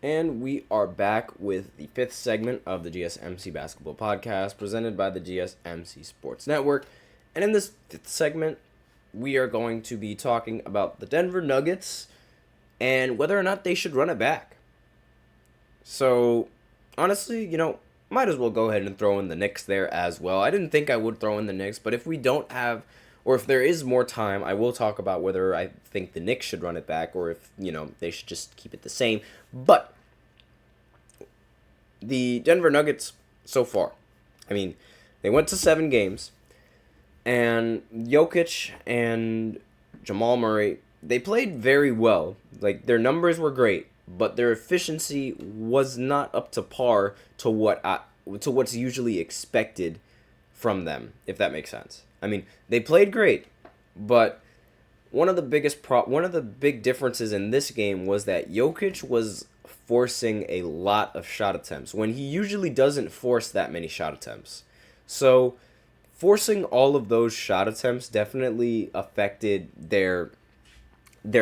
And we are back with the fifth segment of the GSMC Basketball Podcast presented by the GSMC Sports Network. And in this fifth segment, we are going to be talking about the Denver Nuggets and whether or not they should run it back. So, honestly, might as well go ahead and throw in the Knicks there as well. I didn't think I would throw in the Knicks, but if we don't have, or if there is more time, I will talk about whether I think the Knicks should run it back or if, they should just keep it the same. But the Denver Nuggets so far, they went to 7 games, and Jokic and Jamal Murray, they played very well. Like, their numbers were great, but their efficiency was not up to par to what's usually expected from them, if that makes sense. They played great, but one of the big differences in this game was that Jokic was forcing a lot of shot attempts when he usually doesn't force that many shot attempts. So, forcing all of those shot attempts definitely affected their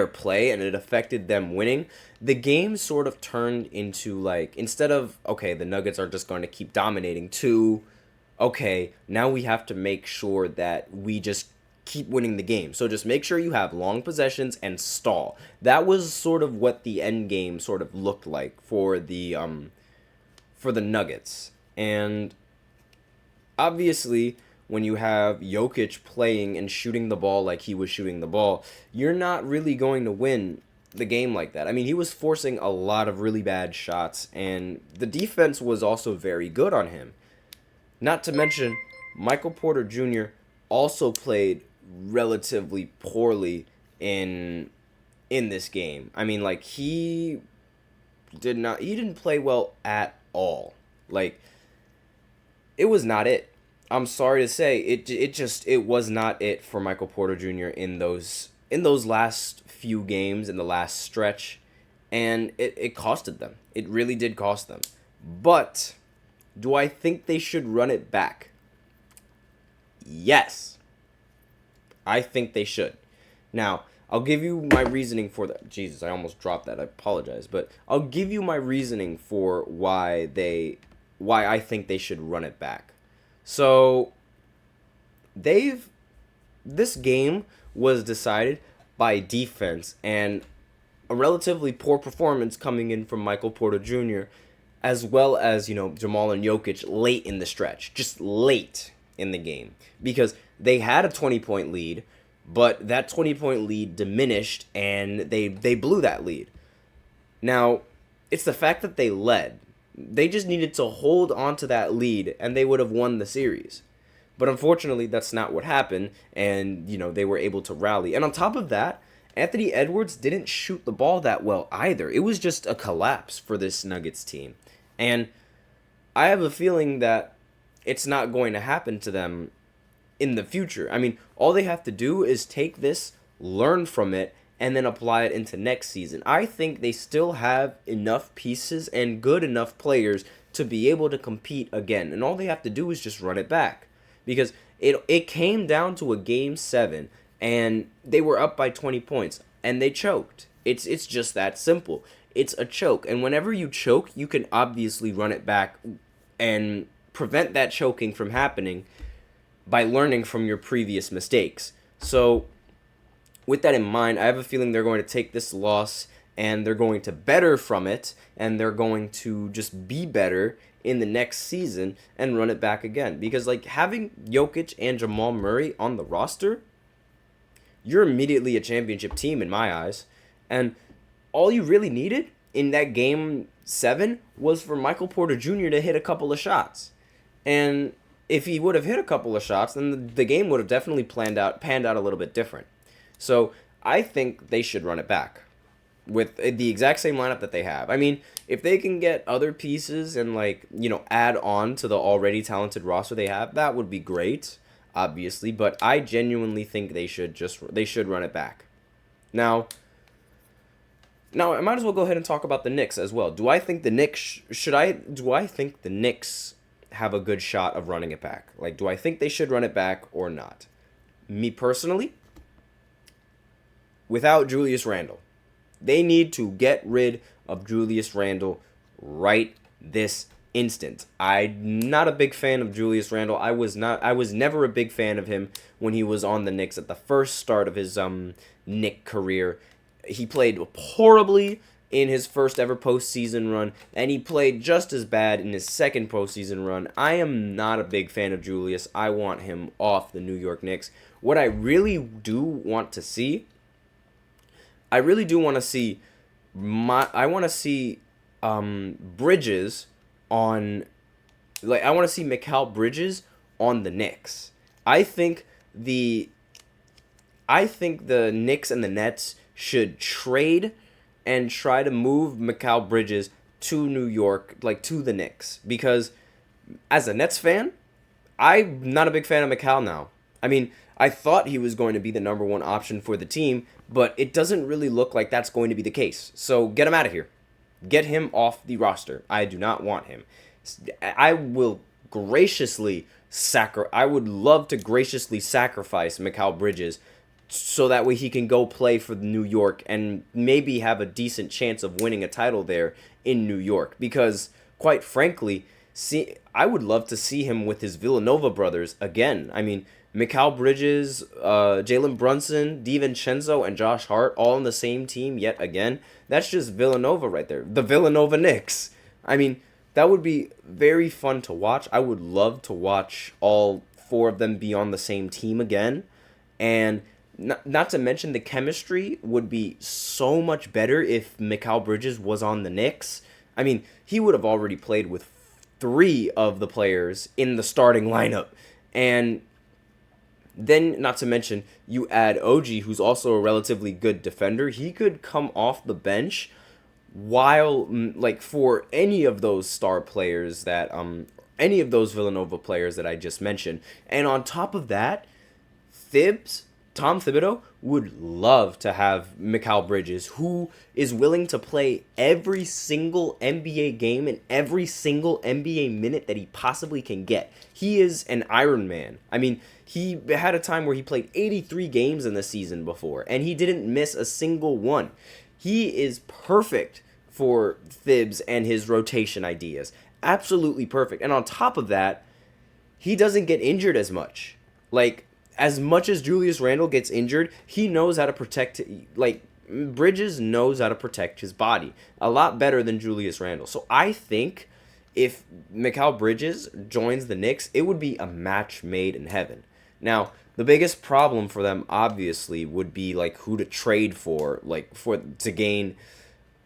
play, and it affected them winning. The game sort of turned into, like, instead of, okay, the Nuggets are just going to keep dominating, to, okay, now we have to make sure that we just keep winning the game. So just make sure you have long possessions and stall. That was sort of what the end game sort of looked like for the Nuggets. And obviously, when you have Jokic playing and shooting the ball like he was shooting the ball, you're not really going to win the game like that. He was forcing a lot of really bad shots, and the defense was also very good on him. Not to mention, Michael Porter Jr. also played relatively poorly in this game. He didn't play well at all. Like, it was not it. I'm sorry to say, it was not it for Michael Porter Jr. in those last few games, in the last stretch, and it costed them. It really did cost them. But do I think they should run it back? Yes. I think they should. Now, I'll give you my reasoning for that. Jesus, I almost dropped that. I apologize, but I'll give you my reasoning for why I think they should run it back. So, this game was decided by defense and a relatively poor performance coming in from Michael Porter Jr., as well as, Jamal and Jokic late in the stretch, just late in the game, because they had a 20-point lead, but that 20-point lead diminished, and they blew that lead. Now, it's the fact that they led. They just needed to hold on to that lead, and they would have won the series. But unfortunately, that's not what happened, and, they were able to rally. And on top of that, Anthony Edwards didn't shoot the ball that well either. It was just a collapse for this Nuggets team. And I have a feeling that it's not going to happen to them in the future. All they have to do is take this, learn from it, and then apply it into next season. I think they still have enough pieces and good enough players to be able to compete again. And all they have to do is just run it back. Because it came down to a game 7, and they were up by 20 points, and they choked. It's just that simple. It's a choke. And whenever you choke, you can obviously run it back and prevent that choking from happening by learning from your previous mistakes. So, with that in mind, I have a feeling they're going to take this loss and they're going to better from it, and they're going to just be better in the next season and run it back again. Because, having Jokic and Jamal Murray on the roster, you're immediately a championship team in my eyes. And all you really needed in that game 7 was for Michael Porter Jr. to hit a couple of shots. And if he would have hit a couple of shots, then the game would have definitely panned out a little bit different. So I think they should run it back with the exact same lineup that they have. If they can get other pieces and add on to the already talented roster they have, that would be great, obviously. But I genuinely think they should run it back. Now I might as well go ahead and talk about the Knicks as well. Do I think the Knicks have a good shot of running it back? Do I think they should run it back or not? Me personally, without Julius Randle, They need to get rid of Julius Randle right this instant. I'm not a big fan of Julius Randle. I was never a big fan of him when he was on the Knicks at the first start of his Knick career. He played horribly in his first ever postseason run, and he played just as bad in his second postseason run. I am not a big fan of Julius. I want him off the New York Knicks. What I really do want to see, Bridges on, I want to see Mikal Bridges on the Knicks. I think the Knicks and the Nets should trade and try to move Mikal Bridges to New York, to the Knicks. Because as a Nets fan, I'm not a big fan of Mikal now. I mean, I thought he was going to be the number one option for the team, but it doesn't really look like that's going to be the case. So get him out of here. Get him off the roster. I do not want him. I would love to graciously sacrifice Mikal Bridges so that way he can go play for New York and maybe have a decent chance of winning a title there in New York. Because, quite frankly, I would love to see him with his Villanova brothers again. I mean, Mikal Bridges, Jalen Brunson, DiVincenzo, and Josh Hart all on the same team yet again. That's just Villanova right there. The Villanova Knicks. I mean, that would be very fun to watch. I would love to watch all four of them be on the same team again. And not to mention the chemistry would be so much better if Mikal Bridges was on the Knicks. I mean, he would have already played with 3 of the players in the starting lineup. And then, not to mention, you add OG, who's also a relatively good defender. He could come off the bench while, for any of those star players that, any of those Villanova players that I just mentioned. And on top of that, Tom Thibodeau would love to have Mikal Bridges, who is willing to play every single NBA game and every single NBA minute that he possibly can get. He is an Iron Man. I mean, he had a time where he played 83 games in the season before, and he didn't miss a single one. He is perfect for Thibs and his rotation ideas. Absolutely perfect. And on top of that, he doesn't get injured as much. As much as Julius Randle gets injured, he knows how to protect, Bridges knows how to protect his body a lot better than Julius Randle. So I think if Mikal Bridges joins the Knicks, it would be a match made in heaven. Now, the biggest problem for them, obviously, would be, who to trade for, to gain,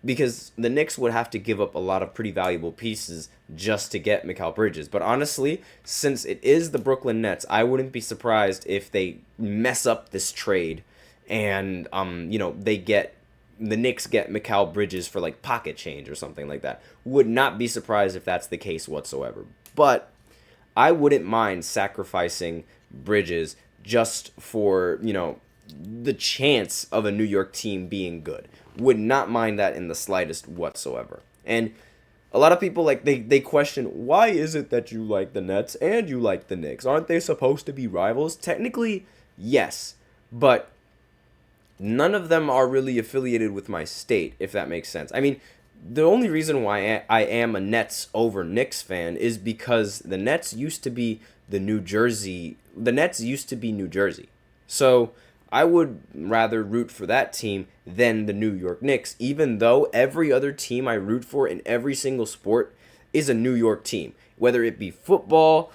because the Knicks would have to give up a lot of pretty valuable pieces just to get Mikal Bridges. But honestly, since it is the Brooklyn Nets, I wouldn't be surprised if they mess up this trade and, the Knicks get Mikal Bridges for, pocket change or something like that. Would not be surprised if that's the case whatsoever. But I wouldn't mind sacrificing Bridges just for, the chance of a New York team being good. Would not mind that in the slightest whatsoever. And a lot of people, they question, why is it that you like the Nets and you like the Knicks? Aren't they supposed to be rivals? Technically, yes. But none of them are really affiliated with my state, if that makes sense. I mean, the only reason why I am a Nets over Knicks fan is because the Nets used to be New Jersey. So I would rather root for that team than the New York Knicks, even though every other team I root for in every single sport is a New York team, whether it be football,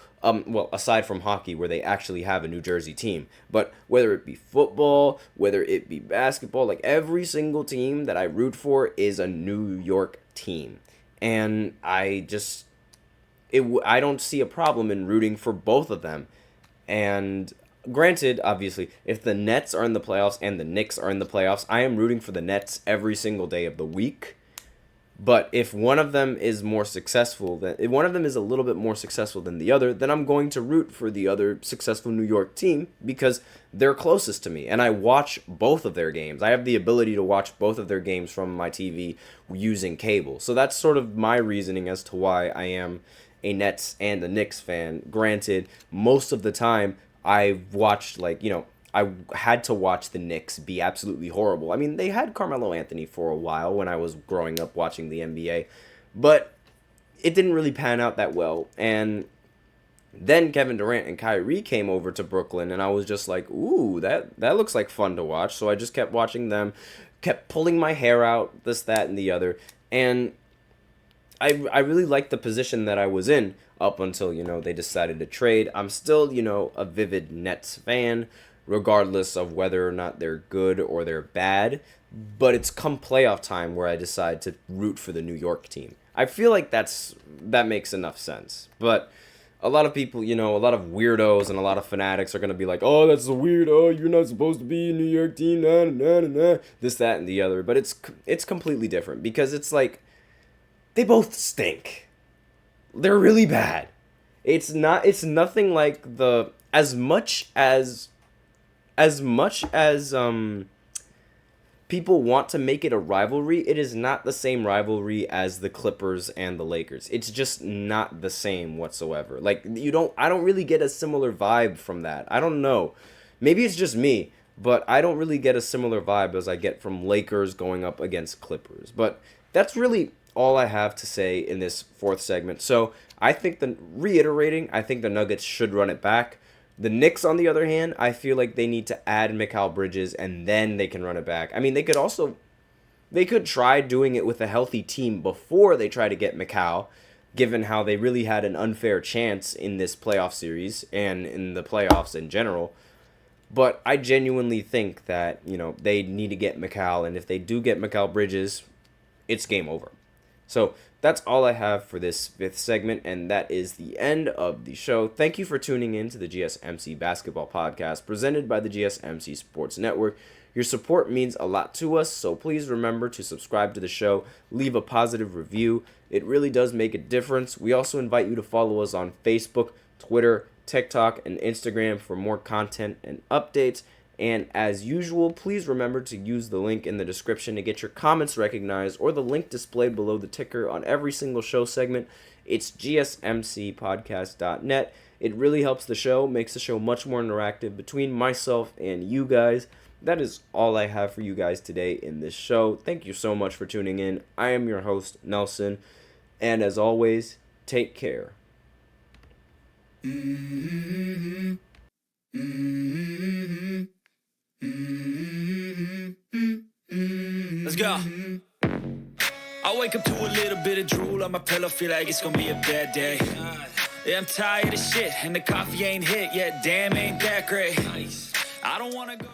aside from hockey where they actually have a New Jersey team, but whether it be football, whether it be basketball, every single team that I root for is a New York team. And I don't see a problem in rooting for both of them. And granted, obviously, if the Nets are in the playoffs and the Knicks are in the playoffs, I am rooting for the Nets every single day of the week. But if one of them is more successful, if one of them is a little bit more successful than the other, then I'm going to root for the other successful New York team because they're closest to me. And I watch both of their games. I have the ability to watch both of their games from my TV using cable. So that's sort of my reasoning as to why I am a Nets and a Knicks fan. Granted, most of the time I've watched I had to watch the Knicks be absolutely horrible. I mean, they had Carmelo Anthony for a while when I was growing up watching the NBA, but it didn't really pan out that well. And then Kevin Durant and Kyrie came over to Brooklyn, and I was just like, ooh, that looks like fun to watch. So I just kept watching them, kept pulling my hair out, this, that, and the other. And I really liked the position that I was in up until, they decided to trade. I'm still, a vivid Nets fan, regardless of whether or not they're good or they're bad. But it's come playoff time where I decide to root for the New York team. I feel like that makes enough sense. But a lot of people, a lot of weirdos and a lot of fanatics are going to be like, oh, that's so weird. Oh, you're not supposed to be a New York team. Nah, nah, nah, nah. This, that, and the other. But it's completely different because it's like they both stink. They're really bad. It's nothing like as much as people want to make it a rivalry, it is not the same rivalry as the Clippers and the Lakers. It's just not the same whatsoever. Like, I don't really get a similar vibe from that. I don't know. Maybe it's just me, but I don't really get a similar vibe as I get from Lakers going up against Clippers. But that's really all I have to say in this fourth segment. So I think the Nuggets should run it back. The Knicks, on the other hand, I feel like they need to add Mikal Bridges and then they can run it back. I mean, they could try doing it with a healthy team before they try to get Mikal, given how they really had an unfair chance in this playoff series and in the playoffs in general. But I genuinely think that, they need to get Mikal, and if they do get Mikal Bridges, it's game over. So that's all I have for this fifth segment, and that is the end of the show. Thank you for tuning in to the GSMC Basketball Podcast, presented by the GSMC Sports Network. Your support means a lot to us, so please remember to subscribe to the show, leave a positive review. It really does make a difference. We also invite you to follow us on Facebook, Twitter, TikTok, and Instagram for more content and updates. And as usual, please remember to use the link in the description to get your comments recognized, or the link displayed below the ticker on every single show segment. It's gsmcpodcast.net. It really helps the show, makes the show much more interactive between myself and you guys. That is all I have for you guys today in this show. Thank you so much for tuning in. I am your host, Nelson. And as always, take care. Let's go. I wake up to a little bit of drool on my pillow, feel like it's gonna be a bad day. Yeah, I'm tired of shit, and the coffee ain't hit yet. Damn, ain't that great. I don't wanna go.